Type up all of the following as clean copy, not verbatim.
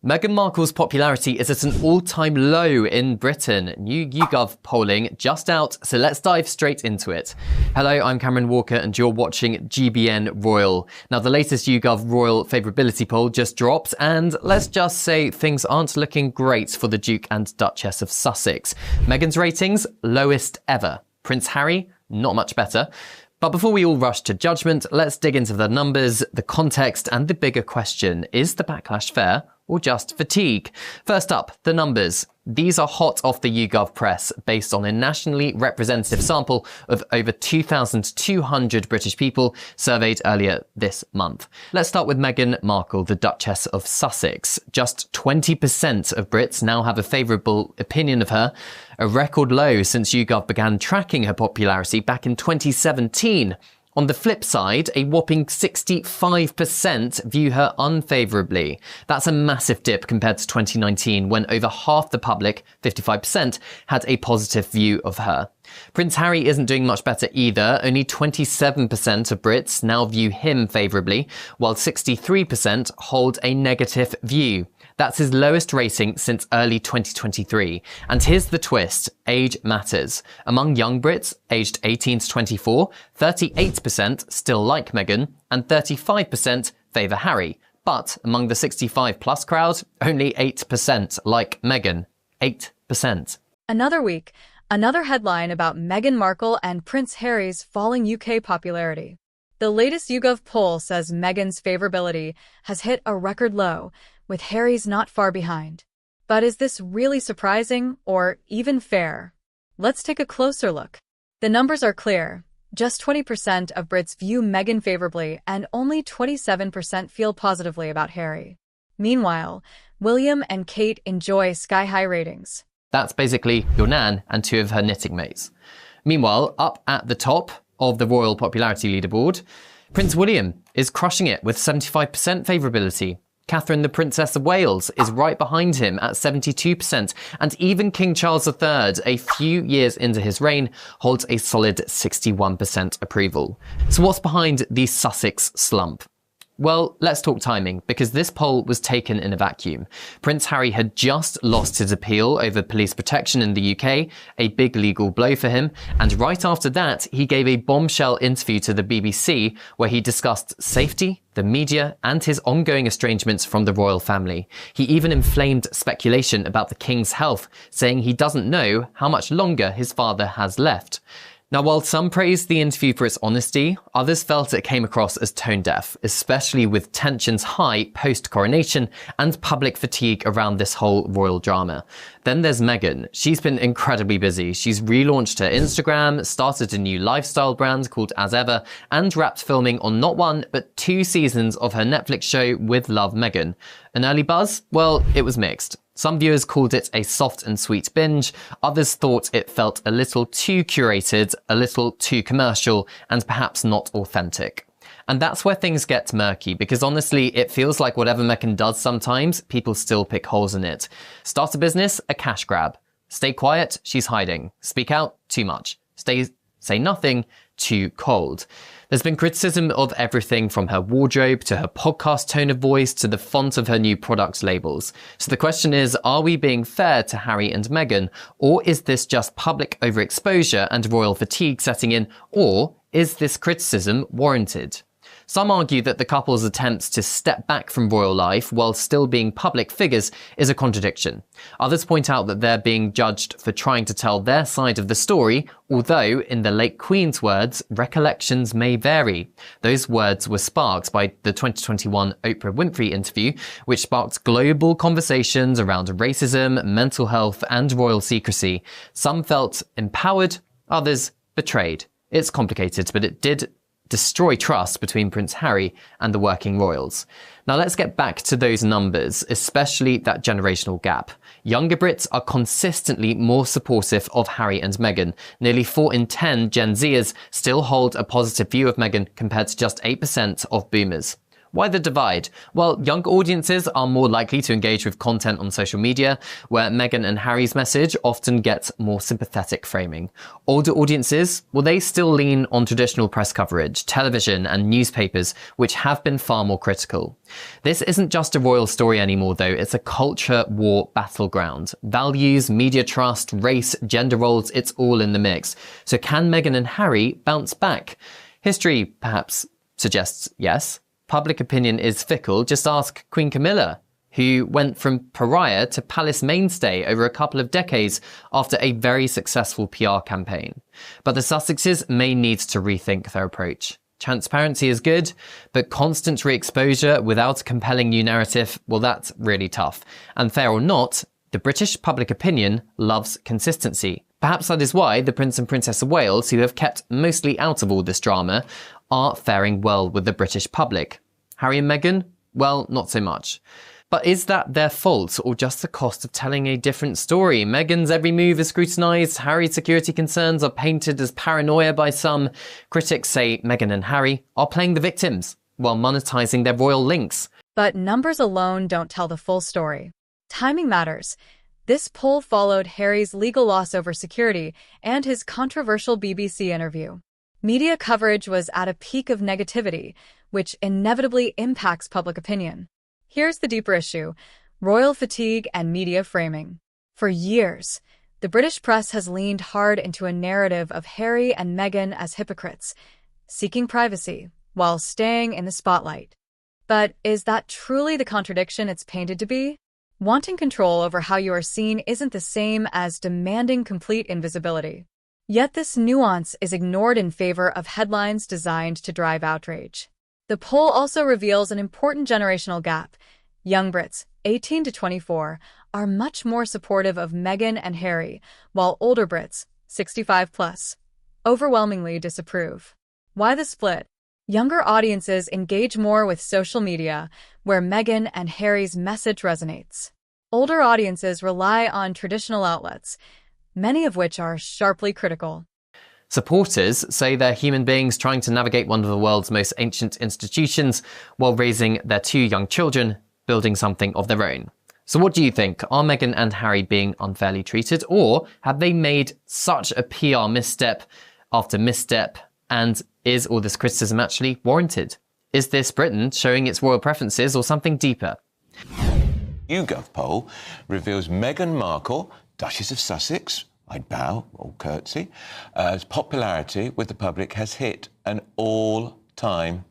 Meghan Markle's popularity is at an all-time low in Britain. New YouGov polling just out, so let's dive straight into it. Hello, I'm Cameron Walker and you're watching GBN Royal. Now, the latest YouGov Royal favourability poll just dropped, and let's just say things aren't looking great for the Duke and Duchess of Sussex. Meghan's ratings, lowest ever. Prince Harry, not much better. But before we all rush to judgment, let's dig into the numbers, the context, and the bigger question: is the backlash fair or just fatigue? First up, the numbers. These are hot off the YouGov press, based on a nationally representative sample of over 2,200 British people surveyed earlier this month. Let's start with Meghan Markle, the Duchess of Sussex. Just 20% of Brits now have a favourable opinion of her, a record low since YouGov began tracking her popularity back in 2017. On the flip side, a whopping 65% view her unfavourably. That's a massive dip compared to 2019, when over half the public, 55%, had a positive view of her. Prince Harry isn't doing much better either. Only 27% of Brits now view him favourably, while 63% hold a negative view. That's his lowest rating since early 2023. And here's the twist: age matters. Among young Brits, aged 18 to 24, 38% still like Meghan, and 35% favour Harry. But among the 65-plus crowd, only 8% like Meghan. 8%. Another week, another headline about Meghan Markle and Prince Harry's falling UK popularity. The latest YouGov poll says Meghan's favourability has hit a record low, with Harry's not far behind. But is this really surprising or even fair? Let's take a closer look. The numbers are clear. Just 20% of Brits view Meghan favourably, and only 27% feel positively about Harry. Meanwhile, William and Kate enjoy sky-high ratings. That's basically your nan and two of her knitting mates. Meanwhile, up at the top of the royal popularity leaderboard, Prince William is crushing it with 75% favourability. Catherine, the Princess of Wales, is right behind him at 72%, and even King Charles III, a few years into his reign, holds a solid 61% approval. So what's behind the Sussex slump? Well, let's talk timing, because this poll was taken in a vacuum. Prince Harry had just lost his appeal over police protection in the UK, a big legal blow for him, and right after that, he gave a bombshell interview to the BBC where he discussed safety, the media, and his ongoing estrangements from the royal family. He even inflamed speculation about the king's health, saying he doesn't know how much longer his father has left. Now, while some praised the interview for its honesty, others felt it came across as tone-deaf, especially with tensions high post-coronation and public fatigue around this whole royal drama. Then there's Meghan. She's been incredibly busy. She's relaunched her Instagram, started a new lifestyle brand called As Ever, and wrapped filming on not one, but 2 seasons of her Netflix show With Love Meghan. An early buzz? Well, it was mixed. Some viewers called it a soft and sweet binge, others thought it felt a little too curated, a little too commercial, and perhaps not authentic. And that's where things get murky, because honestly, it feels like whatever Meghan does sometimes, people still pick holes in it. Start a business, a cash grab. Stay quiet, she's hiding. Speak out, too much. Say nothing, too cold. There's been criticism of everything from her wardrobe to her podcast tone of voice to the font of her new product labels. So the question is, are we being fair to Harry and Meghan, or is this just public overexposure and royal fatigue setting in, or is this criticism warranted? Some argue that the couple's attempts to step back from royal life while still being public figures is a contradiction. Others point out that they're being judged for trying to tell their side of the story, although, in the late Queen's words, recollections may vary. Those words were sparked by the 2021 Oprah Winfrey interview, which sparked global conversations around racism, mental health, and royal secrecy. Some felt empowered, others betrayed. It's complicated, but it did destroy trust between Prince Harry and the working royals. Now let's get back to those numbers, especially that generational gap. Younger Brits are consistently more supportive of Harry and Meghan. Nearly 4 in 10 Gen Zers still hold a positive view of Meghan compared to just 8% of boomers. Why the divide? Well, young audiences are more likely to engage with content on social media, where Meghan and Harry's message often gets more sympathetic framing. Older audiences, well, they still lean on traditional press coverage, television and newspapers, which have been far more critical. This isn't just a royal story anymore, though. It's a culture war battleground. Values, media trust, race, gender roles, it's all in the mix. So can Meghan and Harry bounce back? History, perhaps, suggests yes. Public opinion is fickle. Just ask Queen Camilla, who went from pariah to palace mainstay over a couple of decades after a very successful PR campaign. But the Sussexes may need to rethink their approach. Transparency is good, but constant re-exposure without a compelling new narrative, well, that's really tough. And fair or not, the British public opinion loves consistency. Perhaps that is why the Prince and Princess of Wales, who have kept mostly out of all this drama, are faring well with the British public. Harry and Meghan? Well, not so much. But is that their fault, or just the cost of telling a different story? Meghan's every move is scrutinised, Harry's security concerns are painted as paranoia by some. Critics say Meghan and Harry are playing the victims, while monetising their royal links. But numbers alone don't tell the full story. Timing matters. This poll followed Harry's legal loss over security and his controversial BBC interview. Media coverage was at a peak of negativity, which inevitably impacts public opinion. Here's the deeper issue: royal fatigue and media framing. For years, the British press has leaned hard into a narrative of Harry and Meghan as hypocrites, seeking privacy while staying in the spotlight. But is that truly the contradiction it's painted to be? Wanting control over how you are seen isn't the same as demanding complete invisibility. Yet this nuance is ignored in favor of headlines designed to drive outrage. The poll also reveals an important generational gap. Young Brits, 18 to 24, are much more supportive of Meghan and Harry, while older Brits, 65 plus, overwhelmingly disapprove. Why the split? Younger audiences engage more with social media, where Meghan and Harry's message resonates. Older audiences rely on traditional outlets, many of which are sharply critical. Supporters say they're human beings trying to navigate one of the world's most ancient institutions while raising their two young children, building something of their own. So what do you think? Are Meghan and Harry being unfairly treated, or have they made such a PR misstep after misstep, and is all this criticism actually warranted? Is this Britain showing its royal preferences or something deeper? YouGov poll reveals Meghan Markle, Duchess of Sussex, I'd bow or curtsy, popularity with the public has hit an all-time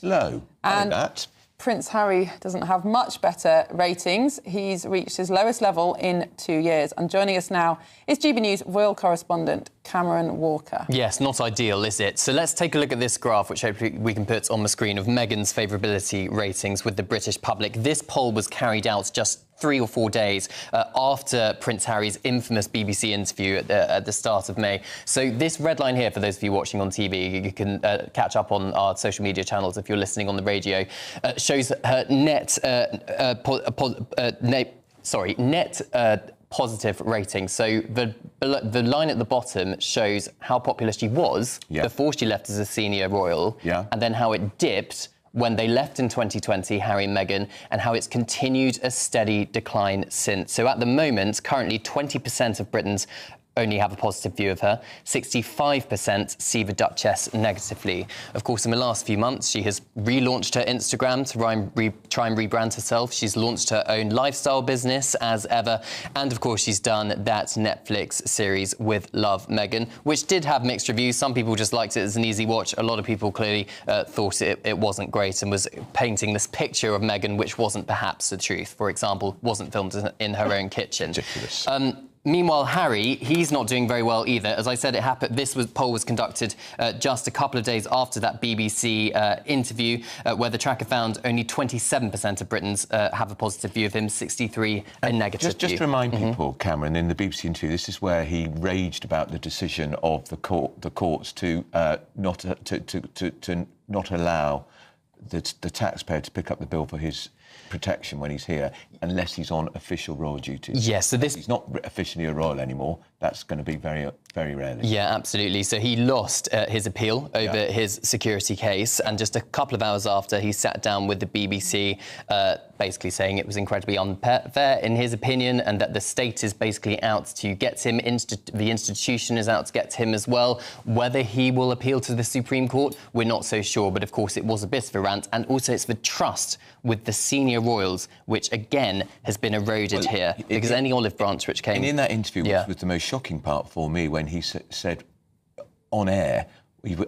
low. And that. Prince Harry doesn't have much better ratings. He's reached his lowest level in 2 years. And joining us now is GB News royal correspondent Cameron Walker. Yes, not ideal, is it? So let's take a look at this graph, which hopefully we can put on the screen, of Meghan's favourability ratings with the British public. This poll was carried out just 3 or 4 days after Prince Harry's infamous BBC interview at the start of May. So this red line here, for those of you watching on TV, you can catch up on our social media channels if you're listening on the radio, shows her net positive rating. So the line at the bottom shows how popular she was before she left as a senior royal, and then how it dipped when they left in 2020, Harry and Meghan, and how it's continued a steady decline since. So at the moment, currently 20% of Britons only have a positive view of her. 65% see the Duchess negatively. Of course, in the last few months, she has relaunched her Instagram to try and rebrand herself. She's launched her own lifestyle business as ever. And of course, she's done that Netflix series with Love, Meghan, which did have mixed reviews. Some people just liked it as an easy watch. A lot of people clearly thought it wasn't great and was painting this picture of Meghan, which wasn't perhaps the truth. For example, wasn't filmed in her own kitchen. Ridiculous. Meanwhile, Harry, he's not doing very well either. As I said, this poll was conducted just a couple of days after that BBC interview, where the tracker found only 27% of Britons have a positive view of him, 63% a negative view. Just to remind people, Cameron, in the BBC interview, this is where he raged about the decision of the courts to not allow the taxpayer to pick up the bill for his protection when he's here, unless he's on official royal duties. Yes, so this... He's not officially a royal anymore. That's going to be very, very rarely. Yeah, absolutely. So he lost his appeal over his security case, and just a couple of hours after, he sat down with the BBC, basically saying it was incredibly unfair in his opinion, and that the state is basically out to get him, the institution is out to get him as well. Whether he will appeal to the Supreme Court, we're not so sure, but of course it was a bit of a rant, and also it's the trust with the senior royals, which again has been eroded here, because any olive branch which came... And in that interview, which was the most shocking part for me, when he said on air,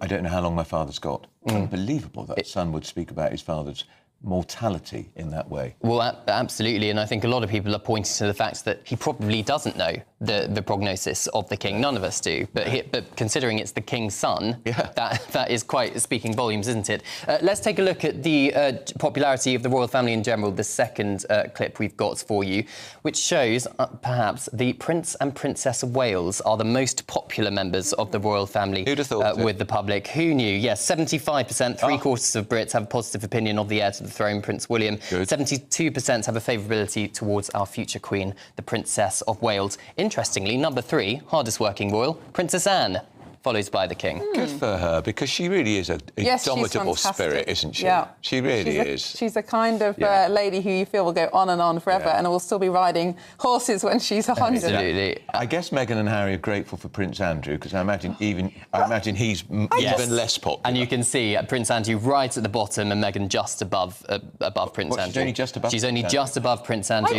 I don't know how long my father's got. Unbelievable that a son would speak about his father's mortality in that way. Well, absolutely, and I think a lot of people are pointing to the fact that he probably doesn't know the prognosis of the king. None of us do, but considering it's the king's son, that is quite speaking volumes, isn't it? Let's take a look at the popularity of the royal family in general, the second clip we've got for you, which shows perhaps the Prince and Princess of Wales are the most popular members of the royal family. Who'd have thought with the public. Who knew? Yes, 75%, three-quarters of Brits have a positive opinion of the heir to the throne, Prince William. Good. 72% have a favourability towards our future queen, the Princess of Wales. Interestingly, number 3, hardest working royal, Princess Anne, follows by the king. Good for her, because she really is a indomitable spirit, isn't she? Yeah. She really is. She's a kind of lady who you feel will go on and on forever and will still be riding horses when she's 100. Absolutely. I guess Meghan and Harry are grateful for Prince Andrew, because I imagine he's even less popular. And you can see Prince Andrew right at the bottom and Meghan just above Prince Andrew. She's only just above. She's only just above Prince Andrew.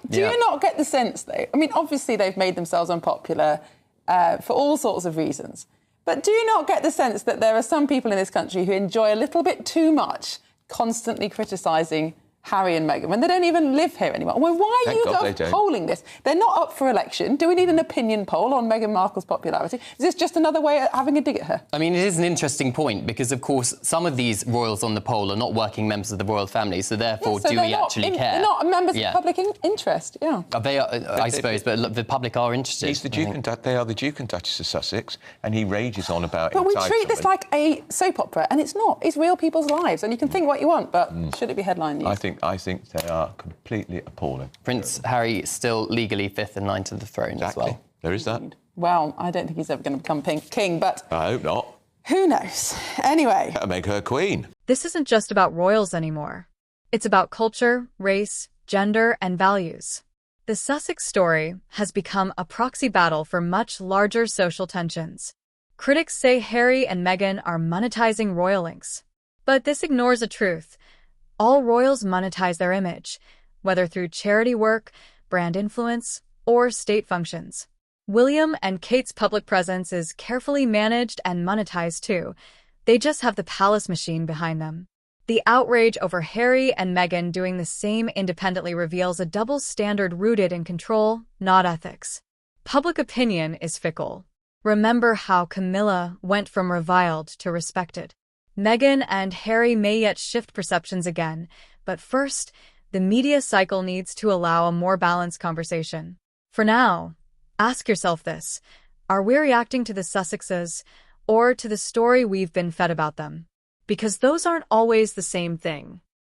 Do you not get the sense, though? I mean, obviously they've made themselves unpopular for all sorts of reasons. But do you not get the sense that there are some people in this country who enjoy a little bit too much constantly criticising Harry and Meghan when they don't even live here anymore? Well, why are YouGov polling this? They're not up for election. Do we need an opinion poll on Meghan Markle's popularity? Is this just another way of having a dig at her? I mean, it is an interesting point because, of course, some of these royals on the poll are not working members of the royal family, so therefore, do we actually care? They're not members of public interest, They are, I suppose, but the public are interested. He's the Duke and they are the Duke and Duchess of Sussex, and he rages on about But we treat this like a soap opera, and it's not. It's real people's lives, and you can think what you want, but should it be headline news? I think they are completely appalling. Prince Harry still legally 5th and 9th of the throne as well. There is that. Well, I don't think he's ever going to become king, but... I hope not. Who knows? Anyway. That'll make her queen. This isn't just about royals anymore. It's about culture, race, gender, and values. The Sussex story has become a proxy battle for much larger social tensions. Critics say Harry and Meghan are monetizing royal links. But this ignores a truth. All royals monetize their image, whether through charity work, brand influence, or state functions. William and Kate's public presence is carefully managed and monetized too. They just have the palace machine behind them. The outrage over Harry and Meghan doing the same independently reveals a double standard rooted in control, not ethics. Public opinion is fickle. Remember how Camilla went from reviled to respected. Meghan and Harry may yet shift perceptions again, but first, the media cycle needs to allow a more balanced conversation. For now, ask yourself this: are we reacting to the Sussexes or to the story we've been fed about them? Because those aren't always the same thing.